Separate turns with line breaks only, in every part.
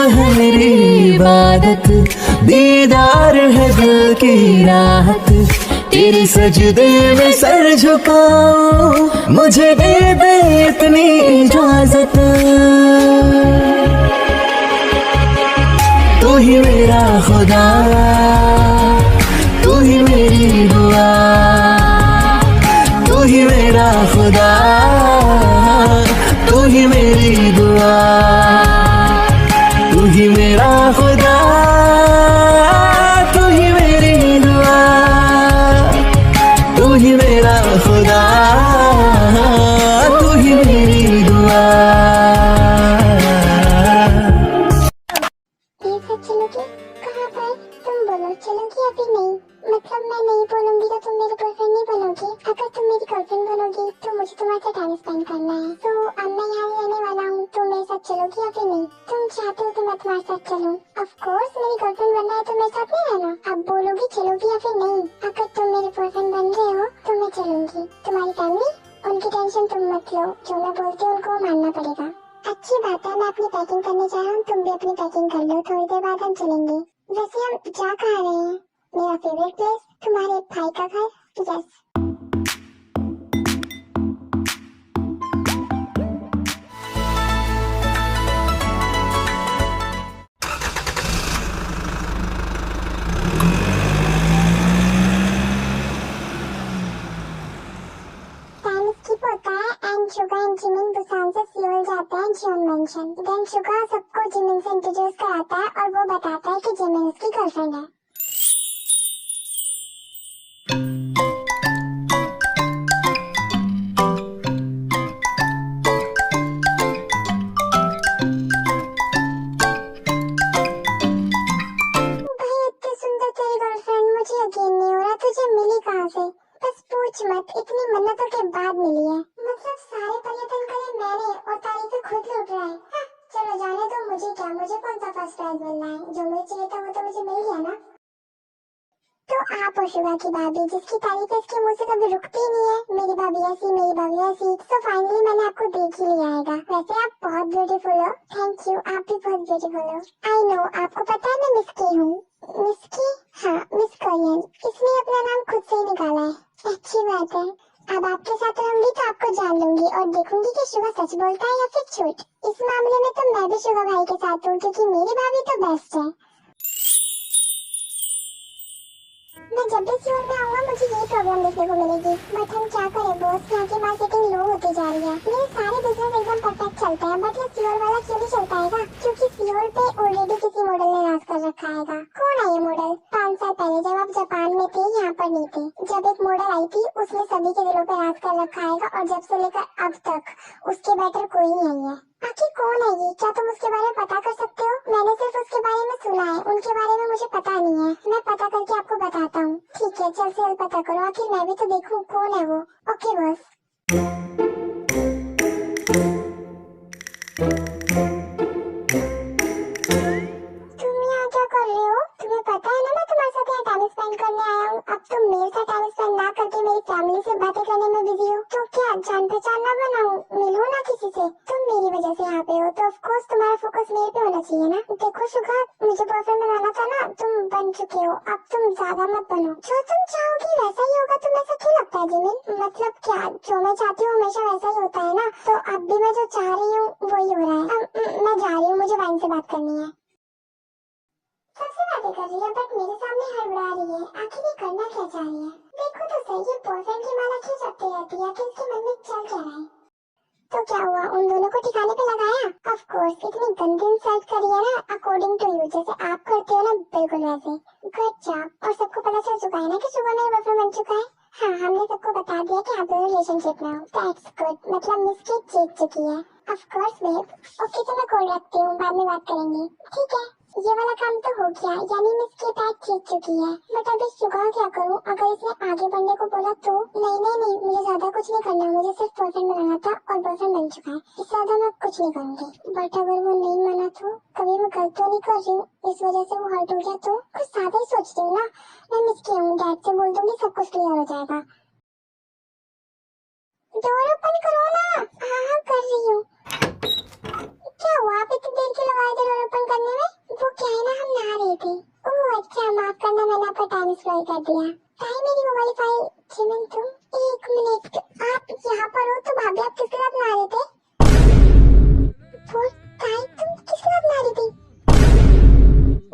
है मेरी इबादत, दीदार है दिल की राहत, तेरे सजदे में सर झुकाऊं, मुझे दे दे इतनी इजाजत। तू ही मेरा खुदा, तू ही मेरी दुआ, तू ही मेरा खुदा, तू ही मेरी दुआ, तू ही मेरा खुदा, तू ही मेरी दुआ, तू ही मेरा खुदा, तू ही मेरी दुआ।
चलोगी कहाँ पर? तुम बोलो चलोगी या फिर नहीं? मतलब मैं नहीं बोलूंगी तो तुम मेरी गर्लफ्रेंड नहीं बनोगी। अगर तुम मेरी गर्लफ्रेंड बनोगी तो मुझे तुम्हारे साथ टाइम स्पेंड करना है। तो अब मैं यहाँ रहने वाला हूँ, तो मेरे साथ चलोगी या फिर नहीं? तुम चाहते हो तो मैं तुम्हारे साथ चलूँ? ऑफ कोर्स मेरी गर्लफ्रेंड बनना है तो मेरे साथ नहीं रहना। अब बोलोगी चलोगी या फिर नहीं? अगर तुम मेरी बॉयफ्रेंड बन रहे हो तो मैं चलूंगी। तुम्हारी फैमिली, उनकी टेंशन तुम मत लो, जो मैं बोलती हूँ उनको मानना पड़ेगा। अच्छी बात है, मैं अपनी पैकिंग करने जा रहा हूँ, तुम भी अपनी पैकिंग कर लो, थोड़ी देर बाद हम चलेंगे। वैसे हम जा कहाँ रहे हैं? मेरा फेवरेट प्लेस, तुम्हारे भाई का घर। Yes. Suga and Jimin Busan से सियोल जाते हैं जियोन मेंशन। देन शुगा सबको जिमिन से इंट्रोड्यूस कराता है और वो बताता है कि जिमिन उसकी गर्लफ्रेंड है। भाई इतनी सुंदर तेरी गर्लफ्रेंड, मुझे यकीन नहीं हो रहा, तुझे मिली कहाँ से? बस पूछ मत, इतनी मन्नतों के बाद मिली है। मतलब सारे पर्यटन करे मैंने और तारीफें खुद लूट रहा है। हाँ, चलो जाने दो, मुझे क्या, मुझे कौन सा फर्स्ट प्राइज मिलना है? जो मुझे चाहिए था वो तो मुझे मिल गया ना। तो आप हो शुगा की भाभी, जिसकी तारीफ इसके मुंह से कभी रुकती नहीं है। मेरी भाभी ऐसी, मेरी भाभी ऐसी। तो फाइनली मैंने आपको देख ही लिया आएगा। वैसे आप बहुत ब्यूटीफुल हो। थैंक यू, आप भी बहुत ब्यूटीफुल हो। आई नो, आपको पता है मैं मिस की हूँ। मिस की? हाँ, मिस कोरियन। इसने अपना नाम खुद से ही निकाला है। अच्छी बात है। अब आपके साथ रहूंगी तो आपको जान लूंगी और देखूंगी कि शुगा सच बोलता है या फिर झूठ। इस मामले में तो मैं भी शुगा भाई के साथ हूँ, क्योंकि मेरी भाभी तो बेस्ट है। मैं जब भी सियोल में आऊंगा मुझे यही प्रॉब्लम देखने को मिलेगी। बट हम क्या करें बॉस, यहाँ की मार्केटिंग लो होती जा रही है। मेरे सारे बिजनेस एकदम परफेक्ट चलते हैं, बट ये सियोल वाला क्यों नहीं चल पाएगा? क्योंकि सियोल पे ऑलरेडी किसी मॉडल ने राज कर रखा है। कौन है ये मॉडल? 5 साल पहले जब आप जापान में थे, यहाँ पर नहीं थे, जब एक मॉडल आई थी उसने सभी के दिलों पे राज कर रखा है और जब से लेकर अब तक उसके बेटर कोई नहीं है। आखिर कौन है ये? क्या तुम उसके बारे में पता कर सकते हो? मैंने सिर्फ उसके बारे में सुना है, उनके बारे में मुझे पता नहीं है। मैं पता करके आपको बताता हूँ। ठीक है, जल्द से जल्द पता करो, आखिर मैं भी तो देखूँ कौन है वो। Okay boss. तुम यहाँ क्या कर रहे हो? तुम्हें पता है ना मैं तुम्हारे साथ यहाँ टाइम स्पेंड करने आया हूँ। अब तुम मेरे साथ टाइम स्पेंड ना करके मेरी फैमिली से बातें करने में बिजी हो, तो क्या जान पहचान ना बनाऊं? मिलो ना किसी से। तुम मेरी वजह से यहाँ पे हो तो ऑफ कोर्स तुम्हारा फोकस मेरे पे होना चाहिए ना। देखो शुगा, मुझे बॉयफ्रेंड बनाना था ना, तुम बन चुके हो, अब तुम ज्यादा मत बनो। जो तुम चाहोगी वैसा ही होगा। तुम्हें ऐसा क्यों लगता है जिमिन? मतलब क्या, जो मैं चाहती हूँ हमेशा वैसा ही होता है ना? तो अब भी मैं जो चाह रही हूँ वही हो रहा है। अब मैं जा रही हूँ, मुझे वाइन से बात करनी है। सबसे बातें कर रही है बट मेरे सामने हड़बड़ा रही है। आखिर ये करना क्या चाह रही है? देखो तो सही, ये बॉयफ्रेंड की माला क्यों जपती रहती है? कि इसके मन में चल क्या रहा है? तो क्या हुआ, उन दोनों को ठिकाने पे लगाया? ऑफ कोर्स, इतनी गंदी इंसल्ट करी है ना, अकॉर्डिंग टू यू, जैसे आप करते हो ना बिल्कुल वैसे। Good job. और सबको पता चल चुका है ना कि शुगा मेरा बॉयफ्रेंड बन चुका है? हाँ, हमने सबको बता दिया कि आप दोनों रिलेशनशिप में हो। दैट्स गुड, मतलब मिस की जीत चुकी है। Of course babe. ओके, तो मैं कॉल रखती हूँ, बाद में बात करेंगे। ठीक है, ये वाला काम तो हो गया, यानी मिस की पैक जीत चुकी है। बट अभी शुगा क्या करूँ? अगर इसने आगे बढ़ने को बोला तो? नहीं, मुझे ज्यादा कुछ नहीं करना, मुझे सिर्फ बॉयफ्रेंड बनाना था और बॉयफ्रेंड बन चुका है, इससे ज्यादा मैं कुछ नहीं करूँगी। बट अगर वो नहीं माना तो? कभी मैं गलत तो नहीं कर रही हूँ, इस वजह से वो हर्ट हो गया तो? कुछ ज्यादा ही सोचती हूँ ना। मैं मिस की हूँ, डैड से बोल दूंगी, सब कुछ क्लियर हो जाएगा। डोर ओपन करो ना। हाँ, कर रही हूँ। क्या हुआ आप इतनी देर क्यों लगाए थे डोर ओपन करने में? वो क्या है ना, हम नहा रहे थे। ओह अच्छा, माफ करना, मैंने आपका टाइम स्पॉइल कर दिया। ताई मेरी वो वाली फाइल। चिमन तुम 1 मिनट, आप यहाँ पर हो तो भाभी आप किसके साथ नहा रहे थे? वो ताई तुम किसके साथ नहा रही थी?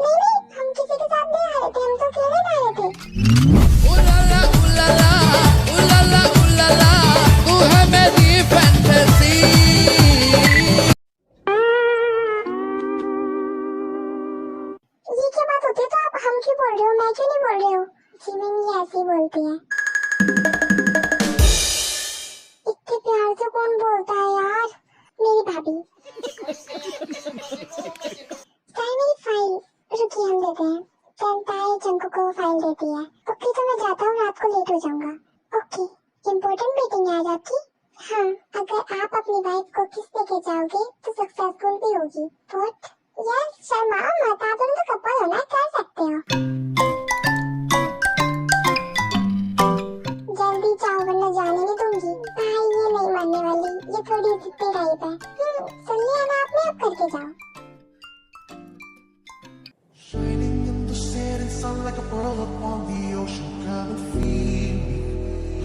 नहीं हम किसी के साथ नहीं नहा रहे थे, हम तो अकेले नहा रहे थे।
उलाला उलाला उलाला उलाला, तू है मेरी फैंटेसी।
ये क्या बात होती है? तो आप हम क्यों बोल रहे हो, मैं क्यों नहीं बोल रही हूँ? चिमन ये ऐसे ही बोलती है। इतने प्यार से कौन बोलता है यार? मेरी भाभी। ताई मेरी फाइल, रुकिए हम देते हैं। ताई चंकू को फाइल देती है। ओके तो मैं जाता हूँ, रात को लेट हो जाऊंगा। ओके, इम्पोर्टेंट मीटिंग है आज आपकी? हाँ, अगर आप अपनी वाइफ को किस लेके जाओगे तो सक्सेसफुल भी होगी। व्हाट? यस, शर्मा मत, आप दोनों तो कपल हो ना, कर सकते हो। जल्दी जाओ वरना जाने नहीं दूंगी। भाई ये नहीं मानने वाली, ये थोड़ी जिद्दी टाइप है। सुन लिया ना आपने, अब करके जाओ।
Shining in the setting sun like a pearl upon the ocean. Come and feel me,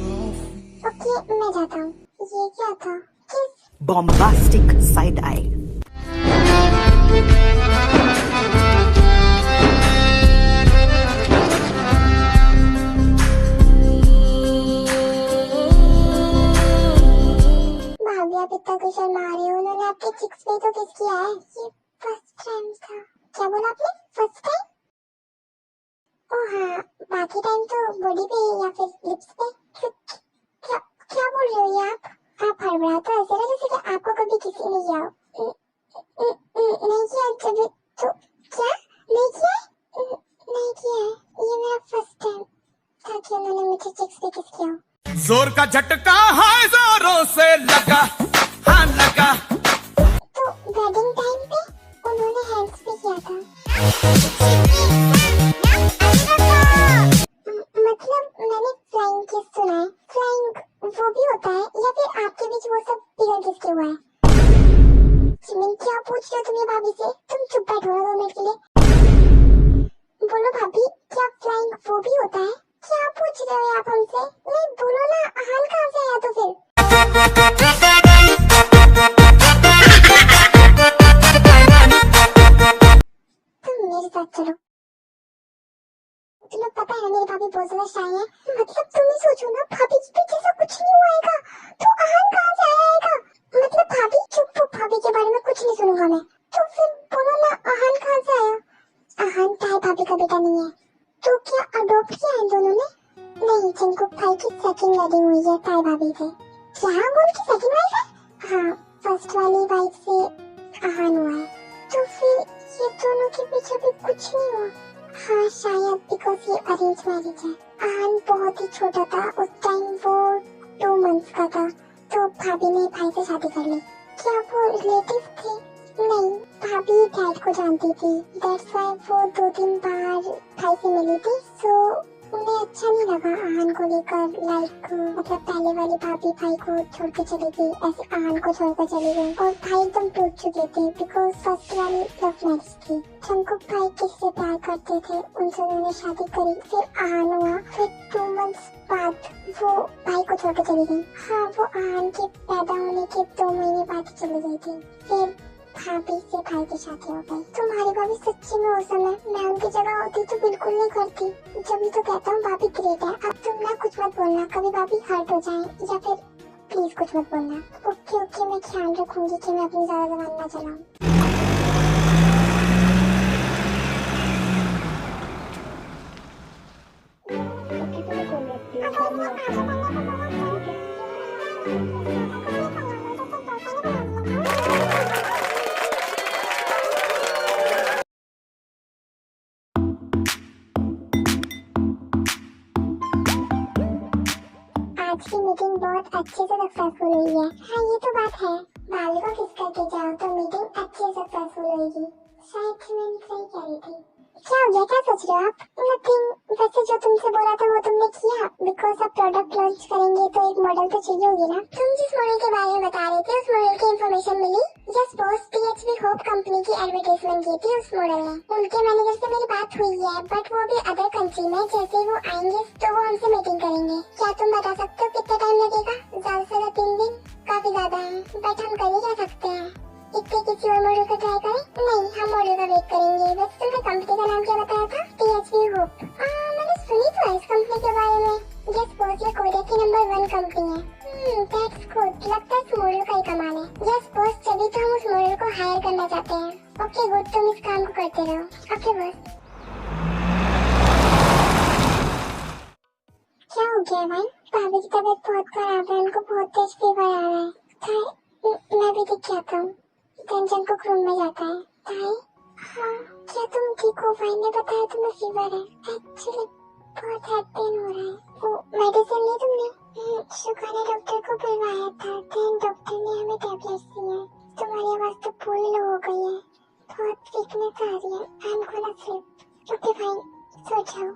oh, feel
okay मैं जाता हूँ। ये क्या था? किस?
bombastic side eye.
भाभी आप इतना क्यों शर्मा रहे हो? उन्होंने आपके चिक्स पे तो किस किया है? ये फर्स्ट टाइम था। क्या बोला आपने? First time? ओह हाँ, बाकी टाइम तो बॉडी पे या फिर लिप्स पे। क्या क्या बोल रहे हो ये आप? आप हड़बड़ा तो ऐसे रहे जैसे कि आपको कभी किसी ने किया हो। नहीं किया जब तो क्या? नहीं किया? नहीं किया है। ये मेरा फर्स्ट टाइम था कि उन्होंने मुझे चिक्स पे किस किया हो।
जोर का झटका है जोरों से लगा, हाँ लगा।
तो वेडिंग टाइम पे उन्होंने हैंड्स पे किया था। मतलब मैंने फ्लाइंग किस सुना है। फ्लाइंग वो भी होता है या फिर आपके बीच वो सब बिगड़ किसके हुआ है? चिमन क्या पूछ रहे हो तुम ये भाभी से? तुम चुप बैठो ना 2 मिनट के लिए। बोलो भाभी, क्या फ्लाइंग वो भी होता है? क्या पूछ रहे हो आप हमसे? नहीं बोलो ना, हाल कहाँ से आया तो फिर? तुम मेरे साथ चलो। तुम्हें पता है ना मेरी भाभी बहुत ज्यादा शाय है। मतलब तुम ही सोचो ना, भाभी के पीछे से कुछ नहीं हुआएगा तो आहान कहाँ से आएगा? मतलब भाभी चुप, भाभी के बारे में कुछ नहीं सुनूंगा मैं। तो फिर बोलो ना, आहान कहाँ से आया? आहान ताई भाभी का बेटा नहीं है। तो क्या अडॉप्ट किया है दोनों ने? नहीं, चिंकुक भाई की सेकंड वेडिंग हुई है ताई भाभी से। क्या वो उनकी सेकंड वाइफ है? हाँ, फर्स्ट वाली वाइफ से आहान हुआ है। तो फिर ये दोनों के पीछे भी कुछ नहीं हुआ। हाँ शायद बिकॉज ये अरेंज मैरिज है। आहान बहुत ही छोटा था उस टाइम, वो 2 मंथ्स का था, तो भाभी ने भाई से शादी कर ली। क्या वो रिलेटिव थे? नहीं, भाभी डैड को जानती थी, दैट्स व्हाई वो 2-3 बार भाई से मिली थी। सो उन्हें अच्छा नहीं लगा आहान को लेकर। लाइक मतलब पहले वाली भाभी भाई को छोड़ के चली गई, ऐसे आहान को छोड़कर चली गई और भाई एकदम टूट चुके थे बिकॉज फर्स्ट वाली लव मैरिज थी। चंकुक भाई किससे प्यार करते थे, उनसे उन्होंने शादी करी, फिर आहान हुआ, फिर 2 मंथ्स बाद वो भाई को छोड़ के चली गई। हाँ, वो आहान के पैदा होने के 2 महीने बाद चली गई थी। फिर भाभी से भाई की शादी हो गई। तुम्हारी भाभी सच्ची में औसम है, मैं उनकी जगह होती तो बिल्कुल नहीं करती। जब भी तो कहता हूँ भाभी ग्रेट है। अब तुम ना कुछ मत बोलना, कभी भाभी हर्ट हो जाए या फिर प्लीज कुछ मत बोलना। ओके मैं ख्याल रखूंगी कि मैं अपनी ज्यादा जबान ना चलाऊं। आज की मीटिंग बहुत अच्छे से सक्सेसफुल हुई है। हाँ ये तो बात है, बाल को किस करके जाओ तो मीटिंग अच्छे से सक्सेसफुल होगी। शायद मैं सही कह रही थी। क्या हो गया, क्या सोच रहे हो आप? नथिंग, वैसे जो तुमसे बोला था वो तुमने किया? बिकॉज अब प्रोडक्ट लॉन्च करेंगे तो एक मॉडल तो चाहिए होगी ना। तुम जिस मॉडल के बारे में बता रहे थे उस मॉडल की इन्फॉर्मेशन मिली? Yes boss, PHV hope company की एडवर्टाइजमेंट की थी उस मॉडल ने। उनके मैनेजर से मेरी बात हुई है, बट वो भी अदर कंट्री में। जैसे ही वो आएंगे तो वो हमसे मीटिंग करेंगे। क्या तुम बता सकते हो कितना टाइम लगेगा? ज्यादा से ज्यादा 3 दिन काफी ज्यादा है, बट हम कर ही क्या सकते हैं। इतने किसी और मॉडल को ट्राई करें? नहीं, हम मॉडल का वेट करेंगे। वैसे तुमने कंपनी का नाम क्या बताया था? PHV hope. मैंने सुनी तो है इस कंपनी के बारे में। यस बॉस, ये कोरिया की नंबर 1 कंपनी है। That's good. लगता है इस मॉडल का ही कमाल है। यस बॉस, तभी तो हम उस मॉडल को हायर करना चाहते हैं। ओके गुड, तुम इस काम को करते रहो। Okay boss. क्या हो गया भाई? भाभी की तबीयत बहुत खराब है, उनको बहुत तेज फीवर आ रहा है। मैं भी दिख जाता हूँ। टेंशन को रूम में जाता है। ताई, हाँ क्या तुम ठीक हो? भाई ने बताया तुम्हें फीवर है। एक्चुअली बहुत हेड पेन हो रहा है। वो मेडिसिन ली तुमने? शुक्र है डॉक्टर को बुलवाया था, देन डॉक्टर ने हमें टैबलेट्स दी हैं। तुम्हारी आवाज तो पूरी लो हो गई है, बहुत वीकनेस आ रही है। I am gonna sleep. Okay fine, सो जाओ।